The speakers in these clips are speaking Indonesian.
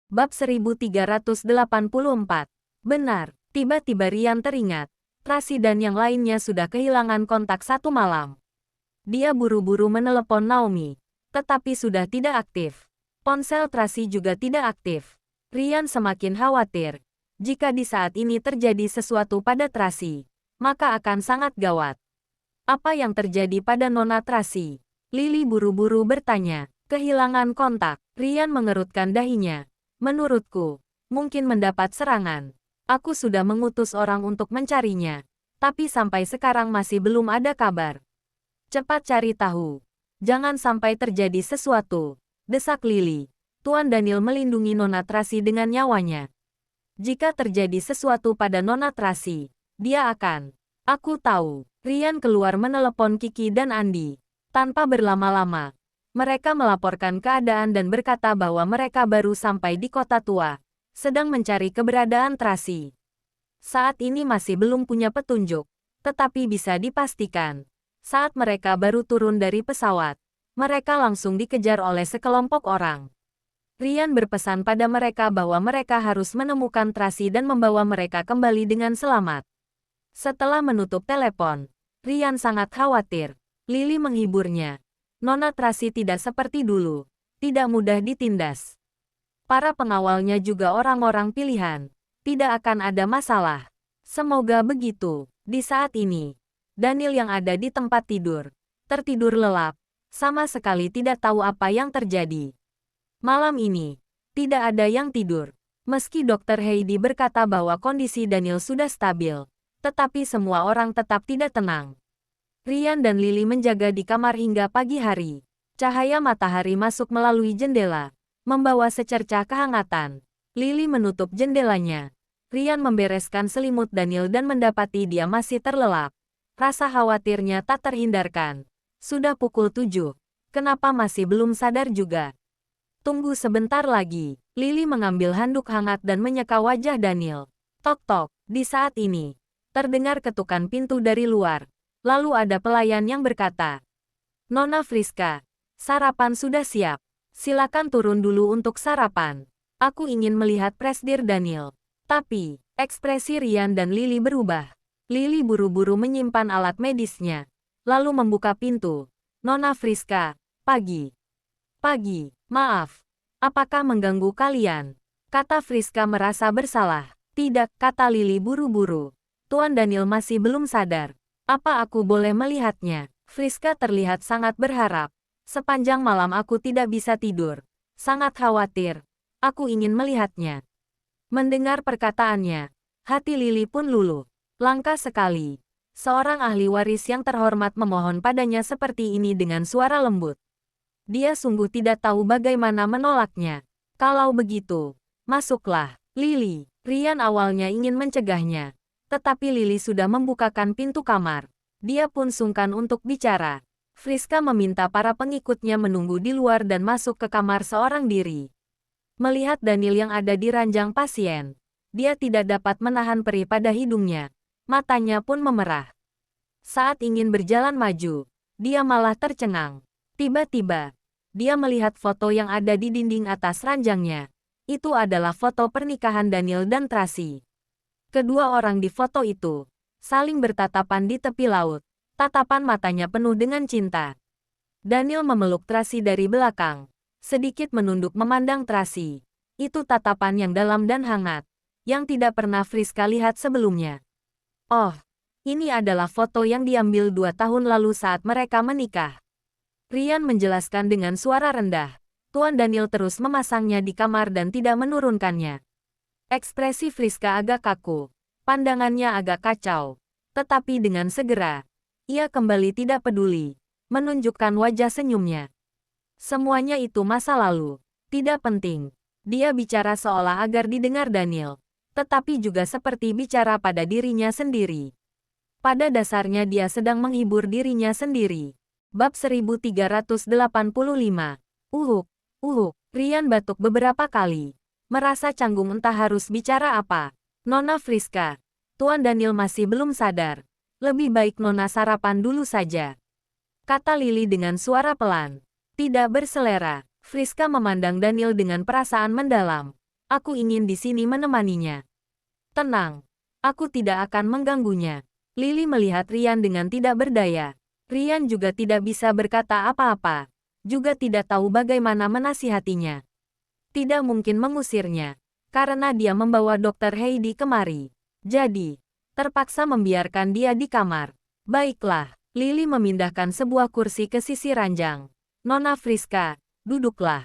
Bab 1384. Benar, tiba-tiba Rian teringat. Tracy dan yang lainnya sudah kehilangan kontak satu malam. Dia buru-buru menelepon Naomi, tetapi sudah tidak aktif. Ponsel Tracy juga tidak aktif. Rian semakin khawatir. Jika di saat ini terjadi sesuatu pada Tracy, maka akan sangat gawat. Apa yang terjadi pada Nona Tracy? Lily buru-buru bertanya. Kehilangan kontak. Rian mengerutkan dahinya. Menurutku, mungkin mendapat serangan. Aku sudah mengutus orang untuk mencarinya, tapi sampai sekarang masih belum ada kabar. Cepat cari tahu. Jangan sampai terjadi sesuatu, desak Lily. Tuan Daniel melindungi Nona Tracy dengan nyawanya. Jika terjadi sesuatu pada Nona Tracy, dia akan. Aku tahu. Rian keluar menelepon Kiki dan Andi. Tanpa berlama-lama, mereka melaporkan keadaan dan berkata bahwa mereka baru sampai di kota tua, sedang mencari keberadaan Tracy. Saat ini masih belum punya petunjuk, tetapi bisa dipastikan, saat mereka baru turun dari pesawat, mereka langsung dikejar oleh sekelompok orang. Rian berpesan pada mereka bahwa mereka harus menemukan Tracy dan membawa mereka kembali dengan selamat. Setelah menutup telepon, Rian sangat khawatir. Lily menghiburnya. Nona Tracy tidak seperti dulu, tidak mudah ditindas. Para pengawalnya juga orang-orang pilihan. Tidak akan ada masalah. Semoga begitu. Di saat ini, Daniel yang ada di tempat tidur, tertidur lelap, sama sekali tidak tahu apa yang terjadi. Malam ini, tidak ada yang tidur. Meski Dr. Heidi berkata bahwa kondisi Daniel sudah stabil, tetapi semua orang tetap tidak tenang. Rian dan Lily menjaga di kamar hingga pagi hari. Cahaya matahari masuk melalui jendela, membawa secercah kehangatan. Lily menutup jendelanya. Rian membereskan selimut Daniel dan mendapati dia masih terlelap. Rasa khawatirnya tak terhindarkan. Sudah pukul 7. Kenapa masih belum sadar juga? Tunggu sebentar lagi. Lily mengambil handuk hangat dan menyeka wajah Daniel. Tok-tok. Di saat ini, terdengar ketukan pintu dari luar. Lalu ada pelayan yang berkata, Nona Friska, sarapan sudah siap. Silakan turun dulu untuk sarapan. Aku ingin melihat Presdir Daniel. Tapi, ekspresi Rian dan Lily berubah. Lily buru-buru menyimpan alat medisnya. Lalu membuka pintu. Nona Friska, pagi. Pagi, maaf. Apakah mengganggu kalian? Kata Friska merasa bersalah. Tidak, kata Lily buru-buru. Tuan Daniel masih belum sadar. Apa aku boleh melihatnya? Friska terlihat sangat berharap. Sepanjang malam aku tidak bisa tidur. Sangat khawatir. Aku ingin melihatnya. Mendengar perkataannya, hati Lily pun luluh. Langka sekali. Seorang ahli waris yang terhormat memohon padanya seperti ini dengan suara lembut. Dia sungguh tidak tahu bagaimana menolaknya. Kalau begitu, masuklah, Lily. Rian awalnya ingin mencegahnya. Tetapi Lily sudah membukakan pintu kamar. Dia pun sungkan untuk bicara. Friska meminta para pengikutnya menunggu di luar dan masuk ke kamar seorang diri. Melihat Daniel yang ada di ranjang pasien, dia tidak dapat menahan perih pada hidungnya. Matanya pun memerah. Saat ingin berjalan maju, dia malah tercengang. Tiba-tiba, dia melihat foto yang ada di dinding atas ranjangnya. Itu adalah foto pernikahan Daniel dan Tracy. Kedua orang di foto itu saling bertatapan di tepi laut. Tatapan matanya penuh dengan cinta. Daniel memeluk Tracy dari belakang, sedikit menunduk memandang Tracy. Itu tatapan yang dalam dan hangat, yang tidak pernah Friska lihat sebelumnya. Oh, ini adalah foto yang diambil 2 tahun lalu saat mereka menikah. Rian menjelaskan dengan suara rendah. Tuan Daniel terus memasangnya di kamar dan tidak menurunkannya. Ekspresi Friska agak kaku, pandangannya agak kacau. Tetapi dengan segera, ia kembali tidak peduli, menunjukkan wajah senyumnya. Semuanya itu masa lalu, tidak penting. Dia bicara seolah agar didengar Daniel, tetapi juga seperti bicara pada dirinya sendiri. Pada dasarnya dia sedang menghibur dirinya sendiri. Bab 1385. Uhuk, uhuk. Rian batuk beberapa kali. Merasa canggung entah harus bicara apa. Nona Friska, Tuan Daniel masih belum sadar. Lebih baik Nona sarapan dulu saja. Kata Lily dengan suara pelan. Tidak berselera. Friska memandang Daniel dengan perasaan mendalam. Aku ingin di sini menemaninya. Tenang, aku tidak akan mengganggunya. Lily melihat Rian dengan tidak berdaya. Rian juga tidak bisa berkata apa-apa. Juga tidak tahu bagaimana menasihatinya. Tidak mungkin mengusirnya. Karena dia membawa Dr. Heidi kemari. Jadi, terpaksa membiarkan dia di kamar. Baiklah, Lily memindahkan sebuah kursi ke sisi ranjang. Nona Friska, duduklah.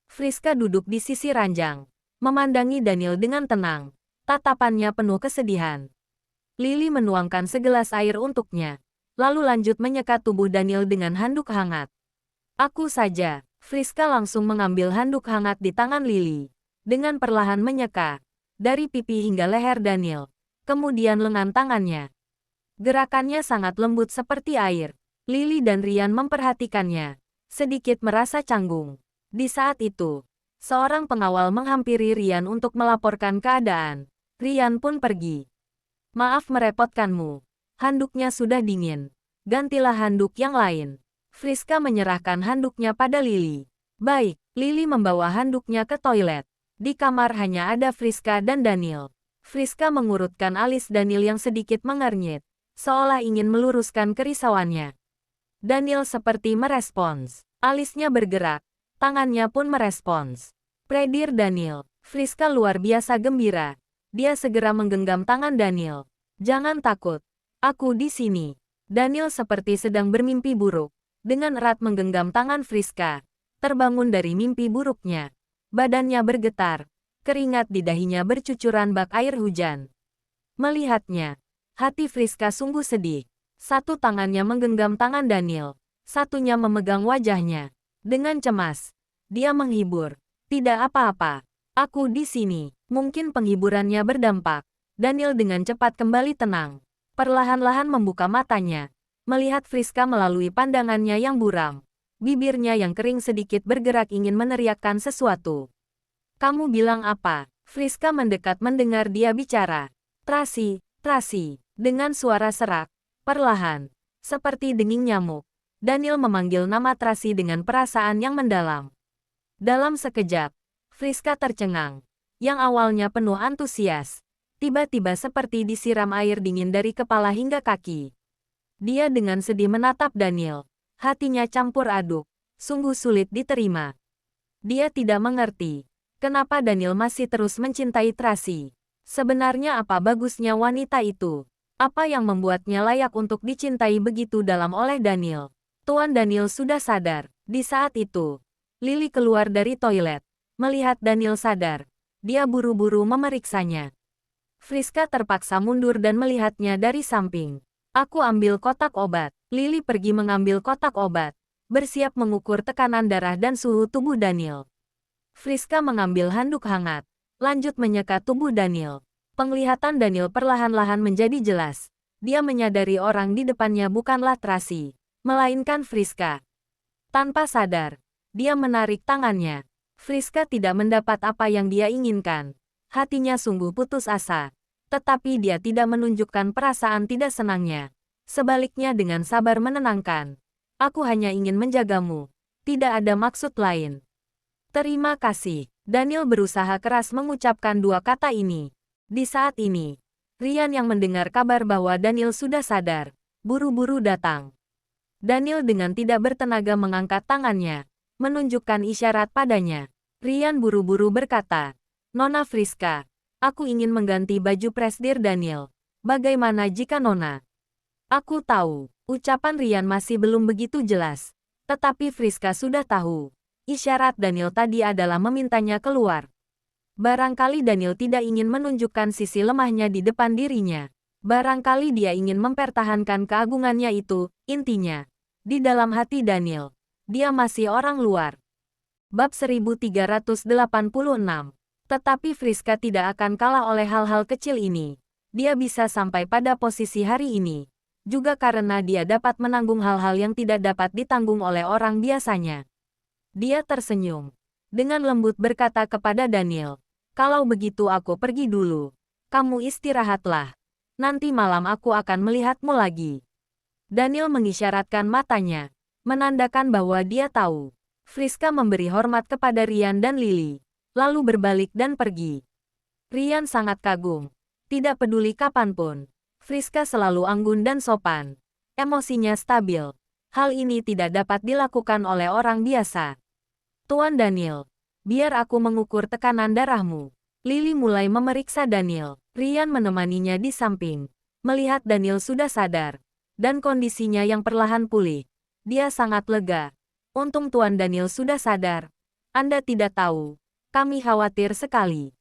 Friska duduk di sisi ranjang. Memandangi Daniel dengan tenang. Tatapannya penuh kesedihan. Lily menuangkan segelas air untuknya. Lalu lanjut menyekat tubuh Daniel dengan handuk hangat. Aku saja. Friska langsung mengambil handuk hangat di tangan Lily. Dengan perlahan menyeka. Dari pipi hingga leher Daniel. Kemudian lengan tangannya. Gerakannya sangat lembut seperti air. Lily dan Rian memperhatikannya. Sedikit merasa canggung. Di saat itu, seorang pengawal menghampiri Rian untuk melaporkan keadaan. Rian pun pergi. Maaf merepotkanmu. Handuknya sudah dingin. Gantilah handuk yang lain. Friska menyerahkan handuknya pada Lily. Baik, Lily membawa handuknya ke toilet. Di kamar hanya ada Friska dan Daniel. Friska mengurutkan alis Daniel yang sedikit mengernyit, seolah ingin meluruskan kerisauannya. Daniel seperti merespons. Alisnya bergerak, tangannya pun merespons. Predir Daniel. Friska luar biasa gembira. Dia segera menggenggam tangan Daniel. Jangan takut. Aku di sini. Daniel seperti sedang bermimpi buruk. Dengan erat menggenggam tangan Friska. Terbangun dari mimpi buruknya. Badannya bergetar. Keringat di dahinya bercucuran bak air hujan. Melihatnya, hati Friska sungguh sedih. Satu tangannya menggenggam tangan Daniel. Satunya memegang wajahnya. Dengan cemas, dia menghibur. Tidak apa-apa. Aku di sini. Mungkin penghiburannya berdampak. Daniel dengan cepat kembali tenang. Perlahan-lahan membuka matanya. Melihat Friska melalui pandangannya yang buram. Bibirnya yang kering sedikit bergerak ingin meneriakkan sesuatu. Kamu bilang apa? Friska mendekat mendengar dia bicara. Tracy, Tracy. Dengan suara serak. Perlahan. Seperti denging nyamuk. Daniel memanggil nama Tracy dengan perasaan yang mendalam. Dalam sekejap, Friska tercengang. Yang awalnya penuh antusias. Tiba-tiba seperti disiram air dingin dari kepala hingga kaki. Dia dengan sedih menatap Daniel. Hatinya campur aduk. Sungguh sulit diterima. Dia tidak mengerti. Kenapa Daniel masih terus mencintai Tracy? Sebenarnya apa bagusnya wanita itu? Apa yang membuatnya layak untuk dicintai begitu dalam oleh Daniel? Tuan Daniel sudah sadar. Di saat itu, Lily keluar dari toilet. Melihat Daniel sadar, dia buru-buru memeriksanya. Friska terpaksa mundur dan melihatnya dari samping. Aku ambil kotak obat. Lily pergi mengambil kotak obat. Bersiap mengukur tekanan darah dan suhu tubuh Daniel. Friska mengambil handuk hangat. Lanjut menyekat tubuh Daniel. Penglihatan Daniel perlahan-lahan menjadi jelas. Dia menyadari orang di depannya bukanlah Tracy, melainkan Friska. Tanpa sadar, dia menarik tangannya. Friska tidak mendapat apa yang dia inginkan. Hatinya sungguh putus asa. Tetapi dia tidak menunjukkan perasaan tidak senangnya. Sebaliknya dengan sabar menenangkan. Aku hanya ingin menjagamu. Tidak ada maksud lain. Terima kasih. Daniel berusaha keras mengucapkan dua kata ini. Di saat ini, Rian yang mendengar kabar bahwa Daniel sudah sadar, buru-buru datang. Daniel dengan tidak bertenaga mengangkat tangannya, menunjukkan isyarat padanya. Rian buru-buru berkata, Nona Friska, aku ingin mengganti baju Presdir Daniel. Bagaimana jika Nona? Aku tahu, ucapan Rian masih belum begitu jelas. Tetapi Friska sudah tahu. Isyarat Daniel tadi adalah memintanya keluar. Barangkali Daniel tidak ingin menunjukkan sisi lemahnya di depan dirinya. Barangkali dia ingin mempertahankan keagungannya itu, intinya. Di dalam hati Daniel, dia masih orang luar. Bab 1386. Tetapi Friska tidak akan kalah oleh hal-hal kecil ini. Dia bisa sampai pada posisi hari ini. Juga karena dia dapat menanggung hal-hal yang tidak dapat ditanggung oleh orang biasanya. Dia tersenyum. Dengan lembut berkata kepada Daniel, kalau begitu aku pergi dulu. Kamu istirahatlah. Nanti malam aku akan melihatmu lagi. Daniel mengisyaratkan matanya, menandakan bahwa dia tahu. Friska memberi hormat kepada Rian dan Lily. lalu berbalik dan pergi. Rian sangat kagum. Tidak peduli kapanpun, Friska selalu anggun dan sopan. Emosinya stabil. Hal ini tidak dapat dilakukan oleh orang biasa. Tuan Daniel, biar aku mengukur tekanan darahmu. Lily mulai memeriksa Daniel. Rian menemaninya di samping. Melihat Daniel sudah sadar, dan kondisinya yang perlahan pulih, dia sangat lega. Untung Tuan Daniel sudah sadar. Anda tidak tahu, kami khawatir sekali.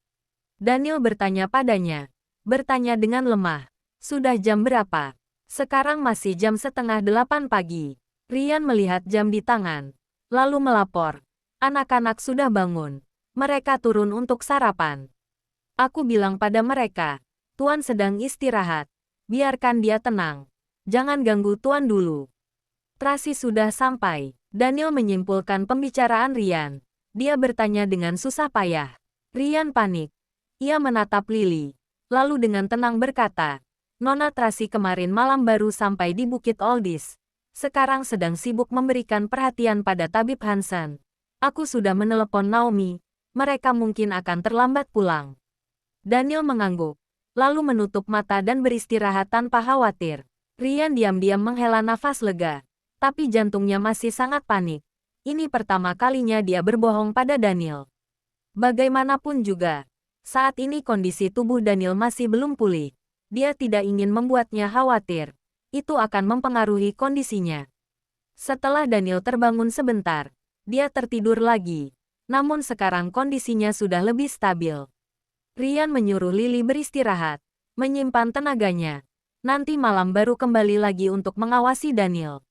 Daniel bertanya padanya. Bertanya dengan lemah. Sudah jam berapa? Sekarang masih jam 7:30 pagi. Rian melihat jam di tangan. Lalu melapor. Anak-anak sudah bangun. Mereka turun untuk sarapan. Aku bilang pada mereka, Tuan sedang istirahat. Biarkan dia tenang. Jangan ganggu Tuan dulu. Tracy sudah sampai. Daniel menyimpulkan pembicaraan Rian. Dia bertanya dengan susah payah. Rian panik. Ia menatap Lily. Lalu dengan tenang berkata, Nona Tracy kemarin malam baru sampai di Bukit Oldis. Sekarang sedang sibuk memberikan perhatian pada tabib Hansen. Aku sudah menelepon Naomi. Mereka mungkin akan terlambat pulang. Daniel mengangguk. Lalu menutup mata dan beristirahat tanpa khawatir. Rian diam-diam menghela nafas lega. Tapi jantungnya masih sangat panik. Ini pertama kalinya dia berbohong pada Daniel. Bagaimanapun juga, saat ini kondisi tubuh Daniel masih belum pulih. Dia tidak ingin membuatnya khawatir. Itu akan mempengaruhi kondisinya. Setelah Daniel terbangun sebentar, dia tertidur lagi. Namun sekarang kondisinya sudah lebih stabil. Rian menyuruh Lily beristirahat, menyimpan tenaganya. Nanti malam baru kembali lagi untuk mengawasi Daniel.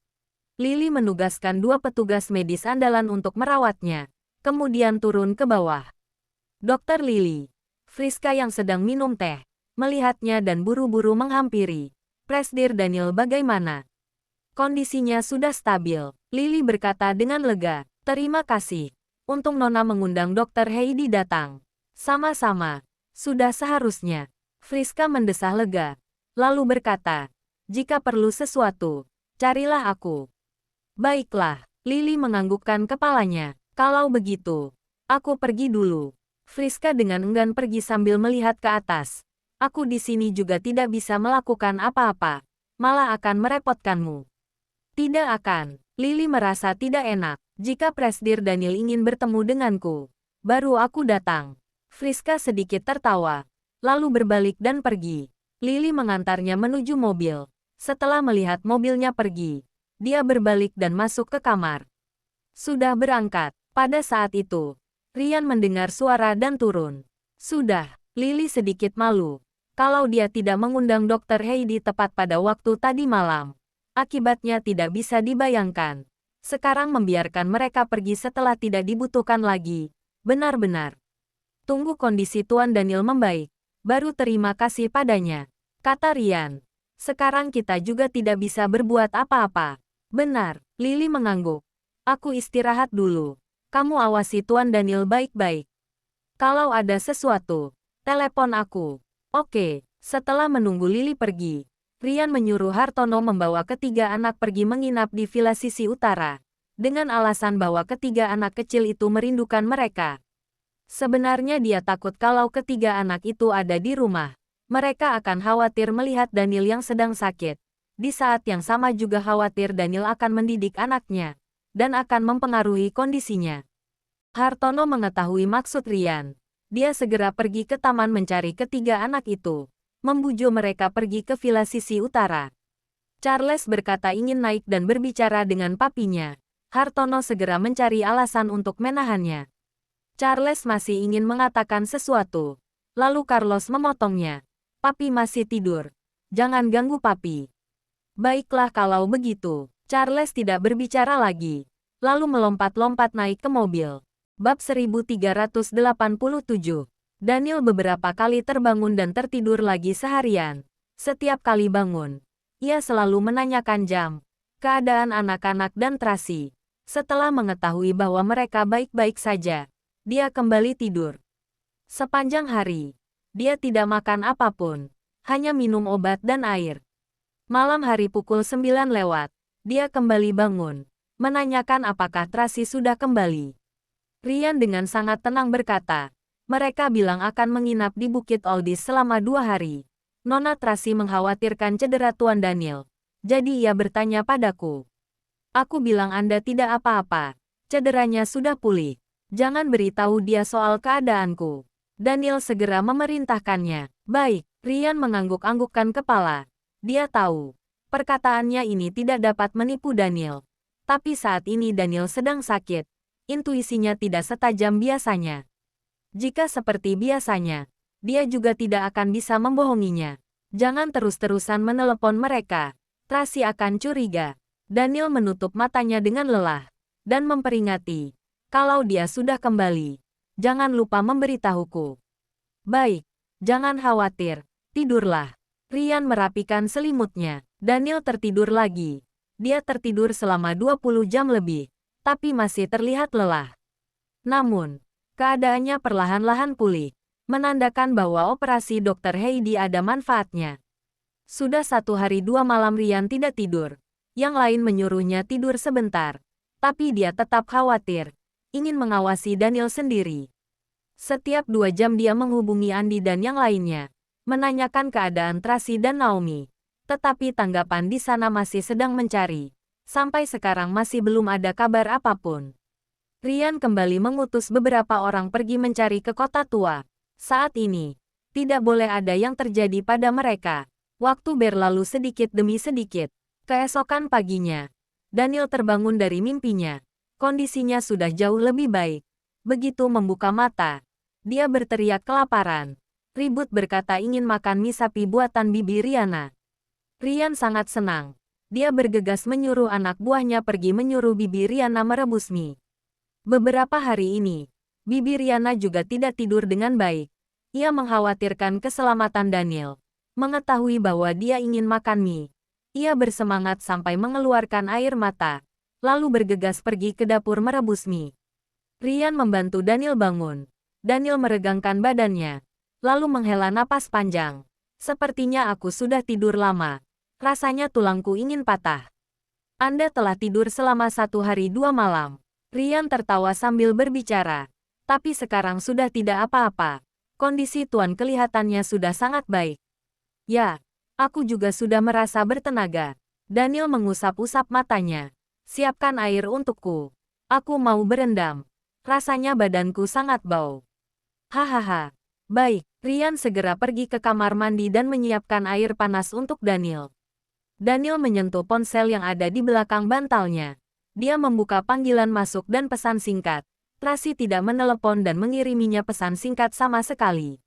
Lily menugaskan 2 petugas medis andalan untuk merawatnya, kemudian turun ke bawah. Dokter Lily. Friska yang sedang minum teh, melihatnya dan buru-buru menghampiri. Presdir Daniel bagaimana? Kondisinya sudah stabil, Lily berkata dengan lega. Terima kasih. Untung Nona mengundang Dokter Heidi datang. Sama-sama. Sudah seharusnya. Friska mendesah lega. Lalu berkata, jika perlu sesuatu, carilah aku. Baiklah, Lily menganggukkan kepalanya. Kalau begitu, aku pergi dulu. Friska dengan enggan pergi sambil melihat ke atas. Aku di sini juga tidak bisa melakukan apa-apa. Malah akan merepotkanmu. Tidak akan. Lily merasa tidak enak. Jika Presdir Daniel ingin bertemu denganku, baru aku datang. Friska sedikit tertawa. Lalu berbalik dan pergi. Lily mengantarnya menuju mobil. Setelah melihat mobilnya pergi, dia berbalik dan masuk ke kamar. Sudah berangkat. Pada saat itu, Rian mendengar suara dan turun. Sudah, Lily sedikit malu. Kalau dia tidak mengundang Dokter Heidi tepat pada waktu tadi malam, akibatnya tidak bisa dibayangkan. Sekarang membiarkan mereka pergi setelah tidak dibutuhkan lagi. Benar-benar. Tunggu kondisi Tuan Daniel membaik, baru terima kasih padanya. Kata Rian. Sekarang kita juga tidak bisa berbuat apa-apa. Benar, Lily mengangguk. Aku istirahat dulu. Kamu awasi Tuan Daniel baik-baik. Kalau ada sesuatu, telepon aku. Oke. Setelah menunggu Lily pergi, Rian menyuruh Hartono membawa ketiga anak pergi menginap di villa sisi utara, dengan alasan bahwa ketiga anak kecil itu merindukan mereka. Sebenarnya dia takut kalau ketiga anak itu ada di rumah, mereka akan khawatir melihat Daniel yang sedang sakit. Di saat yang sama juga khawatir Daniel akan mendidik anaknya, dan akan mempengaruhi kondisinya. Hartono mengetahui maksud Rian. Dia segera pergi ke taman mencari ketiga anak itu, membujuk mereka pergi ke villa sisi utara. Charles berkata ingin naik dan berbicara dengan papinya. Hartono segera mencari alasan untuk menahannya. Charles masih ingin mengatakan sesuatu. Lalu Carlos memotongnya. Papi masih tidur. Jangan ganggu papi. Baiklah kalau begitu. Charles tidak berbicara lagi. Lalu melompat-lompat naik ke mobil. Bab 1387. Daniel beberapa kali terbangun dan tertidur lagi seharian. Setiap kali bangun, ia selalu menanyakan jam, keadaan anak-anak dan Tracy. Setelah mengetahui bahwa mereka baik-baik saja, dia kembali tidur. Sepanjang hari, dia tidak makan apapun, hanya minum obat dan air. Malam hari pukul 9 lewat, dia kembali bangun, menanyakan apakah Tracy sudah kembali. Rian dengan sangat tenang berkata, Mereka bilang akan menginap di Bukit Oldis selama 2 hari. Nona Tracy mengkhawatirkan cedera Tuan Daniel. Jadi ia bertanya padaku. Aku bilang Anda tidak apa-apa. Cederanya sudah pulih. Jangan beritahu dia soal keadaanku. Daniel segera memerintahkannya. Baik, Ryan mengangguk-anggukkan kepala. Dia tahu. Perkataannya ini tidak dapat menipu Daniel. Tapi saat ini Daniel sedang sakit. Intuisinya tidak setajam biasanya. Jika seperti biasanya, dia juga tidak akan bisa membohonginya. Jangan terus-terusan menelepon mereka. Tracy akan curiga. Daniel menutup matanya dengan lelah dan memperingati. Kalau dia sudah kembali, jangan lupa memberitahuku. Baik, jangan khawatir. Tidurlah. Ryan merapikan selimutnya. Daniel tertidur lagi. Dia tertidur selama 20 jam lebih, tapi masih terlihat lelah. Namun, keadaannya perlahan-lahan pulih, menandakan bahwa operasi Dr. Heidi ada manfaatnya. Sudah 1 hari 2 malam Ryan tidak tidur. Yang lain menyuruhnya tidur sebentar. Tapi dia tetap khawatir, ingin mengawasi Daniel sendiri. Setiap 2 jam dia menghubungi Andi dan yang lainnya, menanyakan keadaan Tracy dan Naomi. Tetapi tanggapan di sana masih sedang mencari. Sampai sekarang masih belum ada kabar apapun. Ryan kembali mengutus beberapa orang pergi mencari ke kota tua. Saat ini, tidak boleh ada yang terjadi pada mereka. Waktu berlalu sedikit demi sedikit. Keesokan paginya, Daniel terbangun dari mimpinya. Kondisinya sudah jauh lebih baik. Begitu membuka mata, dia berteriak kelaparan. Ribut berkata ingin makan mie sapi buatan Bibi Riana. Ryan sangat senang. Dia bergegas menyuruh anak buahnya pergi menyuruh Bibi Riana merebus mie. Beberapa hari ini, Bibi Riana juga tidak tidur dengan baik. Ia mengkhawatirkan keselamatan Daniel. Mengetahui bahwa dia ingin makan mie, ia bersemangat sampai mengeluarkan air mata, lalu bergegas pergi ke dapur merebus mie. Ryan membantu Daniel bangun. Daniel meregangkan badannya, lalu menghela napas panjang. Sepertinya aku sudah tidur lama. Rasanya tulangku ingin patah. Anda telah tidur selama 1 hari 2 malam. Ryan tertawa sambil berbicara. Tapi sekarang sudah tidak apa-apa. Kondisi Tuan kelihatannya sudah sangat baik. Ya, aku juga sudah merasa bertenaga. Daniel mengusap-usap matanya. Siapkan air untukku. Aku mau berendam. Rasanya badanku sangat bau. Hahaha. Baik, Ryan segera pergi ke kamar mandi dan menyiapkan air panas untuk Daniel. Daniel menyentuh ponsel yang ada di belakang bantalnya. Dia membuka panggilan masuk dan pesan singkat. Tracy tidak menelepon dan mengiriminya pesan singkat sama sekali.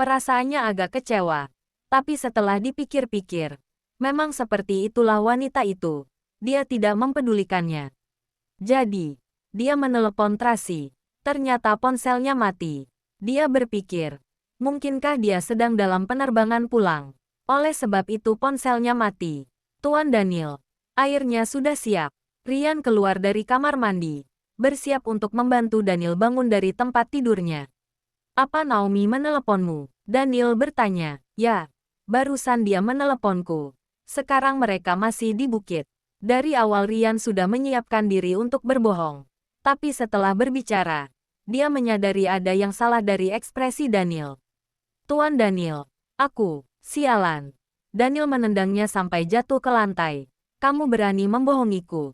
Perasaannya agak kecewa. Tapi setelah dipikir-pikir, memang seperti itulah wanita itu. Dia tidak mempedulikannya. Jadi, dia menelepon Tracy. Ternyata ponselnya mati. Dia berpikir, mungkinkah dia sedang dalam penerbangan pulang? Oleh sebab itu ponselnya mati. Tuan Daniel, airnya sudah siap. Ryan keluar dari kamar mandi, bersiap untuk membantu Daniel bangun dari tempat tidurnya. Apa Naomi meneleponmu? Daniel bertanya. Ya, barusan dia meneleponku. Sekarang mereka masih di bukit. Dari awal Ryan sudah menyiapkan diri untuk berbohong. Tapi setelah berbicara, dia menyadari ada yang salah dari ekspresi Daniel. Tuan Daniel, aku, sialan. Daniel menendangnya sampai jatuh ke lantai. Kamu berani membohongiku.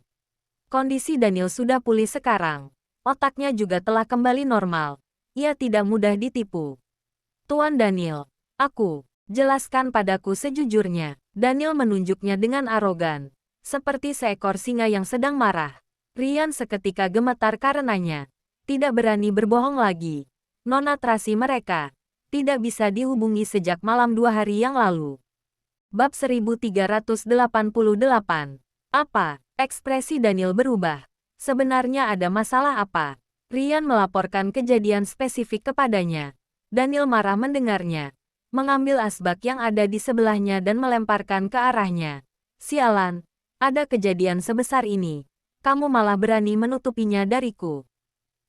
Kondisi Daniel sudah pulih sekarang. Otaknya juga telah kembali normal. Ia tidak mudah ditipu. Tuan Daniel, aku, jelaskan padaku sejujurnya. Daniel menunjuknya dengan arogan. Seperti seekor singa yang sedang marah. Ryan seketika gemetar karenanya. Tidak berani berbohong lagi. Nona Tracy mereka tidak bisa dihubungi sejak malam 2 hari yang lalu. Bab 1388. Apa? Ekspresi Daniel berubah. Sebenarnya ada masalah apa? Ryan melaporkan kejadian spesifik kepadanya. Daniel marah mendengarnya. Mengambil asbak yang ada di sebelahnya dan melemparkan ke arahnya. Sialan, ada kejadian sebesar ini. Kamu malah berani menutupinya dariku.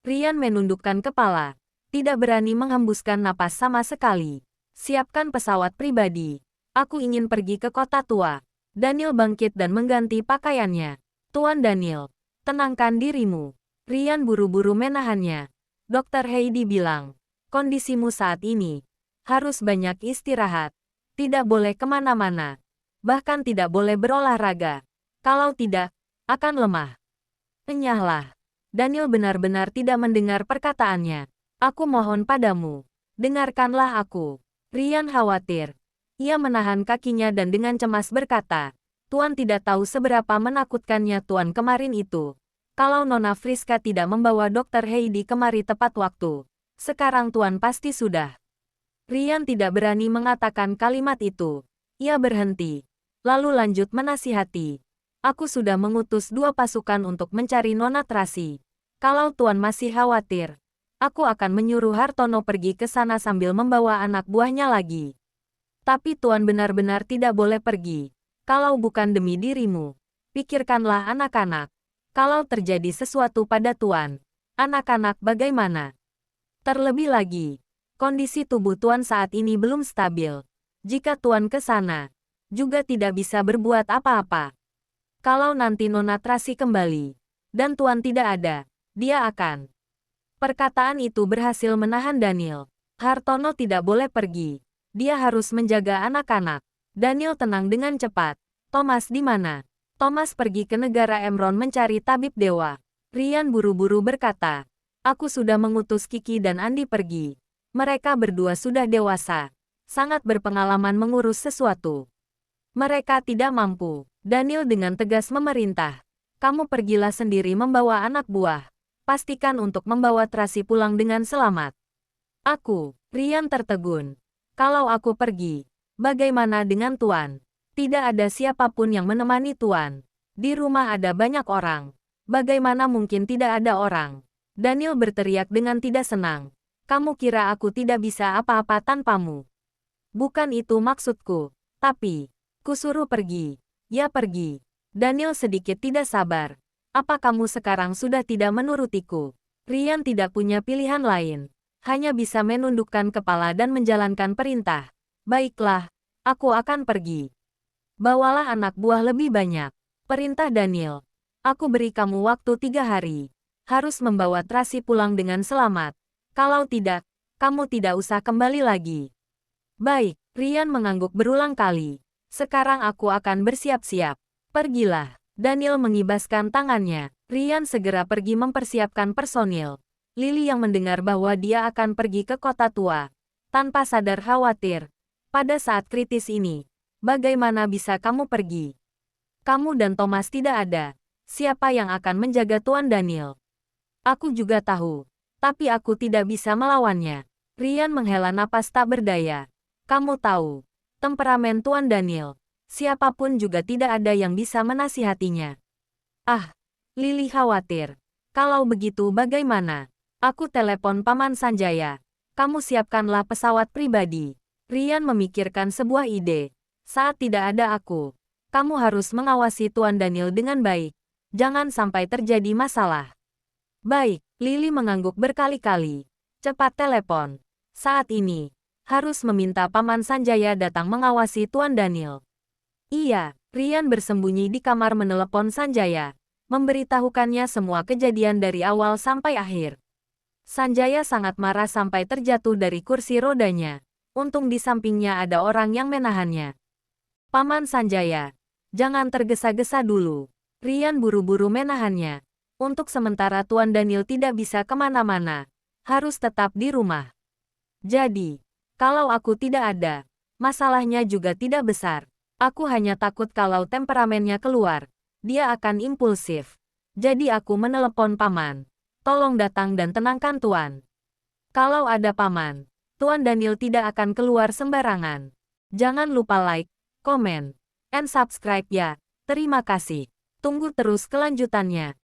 Ryan menundukkan kepala. Tidak berani menghembuskan napas sama sekali. Siapkan pesawat pribadi. Aku ingin pergi ke kota tua. Daniel bangkit dan mengganti pakaiannya. Tuan Daniel, tenangkan dirimu. Ryan buru-buru menahannya. Dr. Heidi bilang, Kondisimu saat ini harus banyak istirahat. Tidak boleh kemana-mana. Bahkan tidak boleh berolahraga. Kalau tidak, akan lemah. Enyahlah. Daniel benar-benar tidak mendengar perkataannya. Aku mohon padamu. Dengarkanlah aku. Rian khawatir. Ia menahan kakinya dan dengan cemas berkata, Tuan tidak tahu seberapa menakutkannya Tuan kemarin itu. Kalau Nona Friska tidak membawa Dr. Heidi kemari tepat waktu, sekarang Tuan pasti sudah. Rian tidak berani mengatakan kalimat itu. Ia berhenti. Lalu lanjut menasihati. Aku sudah mengutus 2 pasukan untuk mencari Nona Trasi. Kalau Tuan masih khawatir, aku akan menyuruh Hartono pergi ke sana sambil membawa anak buahnya lagi. Tapi Tuan benar-benar tidak boleh pergi. Kalau bukan demi dirimu, pikirkanlah anak-anak. Kalau terjadi sesuatu pada Tuan, anak-anak bagaimana? Terlebih lagi, kondisi tubuh Tuan saat ini belum stabil. Jika Tuan ke sana, juga tidak bisa berbuat apa-apa. Kalau nanti Nona Trasi kembali, dan Tuan tidak ada, dia akan. Perkataan itu berhasil menahan Daniel. Hartono tidak boleh pergi. Dia harus menjaga anak-anak. Daniel tenang dengan cepat. Thomas di mana? Thomas pergi ke negara Emron mencari tabib dewa. Rian buru-buru berkata, aku sudah mengutus Kiki dan Andi pergi. Mereka berdua sudah dewasa. Sangat berpengalaman mengurus sesuatu. Mereka tidak mampu. Daniel dengan tegas memerintah. Kamu pergilah sendiri membawa anak buah. Pastikan untuk membawa Trasi pulang dengan selamat. Aku, Rian tertegun. Kalau aku pergi, bagaimana dengan Tuan? Tidak ada siapapun yang menemani Tuan. Di rumah ada banyak orang. Bagaimana mungkin tidak ada orang? Daniel berteriak dengan tidak senang. Kamu kira aku tidak bisa apa-apa tanpamu? Bukan itu maksudku. Tapi, kusuruh pergi. Ya pergi. Daniel sedikit tidak sabar. Apa kamu sekarang sudah tidak menurutiku? Rian tidak punya pilihan lain. Hanya bisa menundukkan kepala dan menjalankan perintah. Baiklah, aku akan pergi. Bawalah anak buah lebih banyak. Perintah Daniel. Aku beri kamu waktu 3 hari. Harus membawa Trasi pulang dengan selamat. Kalau tidak, kamu tidak usah kembali lagi. Baik, Rian mengangguk berulang kali. Sekarang aku akan bersiap-siap. Pergilah. Daniel mengibaskan tangannya. Rian segera pergi mempersiapkan personil. Lily yang mendengar bahwa dia akan pergi ke kota tua, tanpa sadar khawatir. Pada saat kritis ini, bagaimana bisa kamu pergi? Kamu dan Thomas tidak ada. Siapa yang akan menjaga Tuan Daniel? Aku juga tahu, tapi aku tidak bisa melawannya. Rian menghela napas tak berdaya. Kamu tahu, temperamen Tuan Daniel. Siapapun juga tidak ada yang bisa menasihatinya. Ah, Lily khawatir. Kalau begitu bagaimana? Aku telepon Paman Sanjaya. Kamu siapkanlah pesawat pribadi. Rian memikirkan sebuah ide. Saat tidak ada aku, kamu harus mengawasi Tuan Daniel dengan baik. Jangan sampai terjadi masalah. Baik, Lily mengangguk berkali-kali. Cepat telepon. Saat ini, harus meminta Paman Sanjaya datang mengawasi Tuan Daniel. Iya, Rian bersembunyi di kamar menelepon Sanjaya. Memberitahukannya semua kejadian dari awal sampai akhir. Sanjaya sangat marah sampai terjatuh dari kursi rodanya. Untung di sampingnya ada orang yang menahannya. Paman Sanjaya, jangan tergesa-gesa dulu. Rian buru-buru menahannya. Untuk sementara Tuan Daniel tidak bisa kemana-mana. Harus tetap di rumah. Jadi, kalau aku tidak ada, masalahnya juga tidak besar. Aku hanya takut kalau temperamennya keluar. Dia akan impulsif. Jadi aku menelepon Paman. Tolong datang dan tenangkan Tuan. Kalau ada Paman, Tuan Daniel tidak akan keluar sembarangan. Jangan lupa like, komen, and subscribe ya. Terima kasih. Tunggu terus kelanjutannya.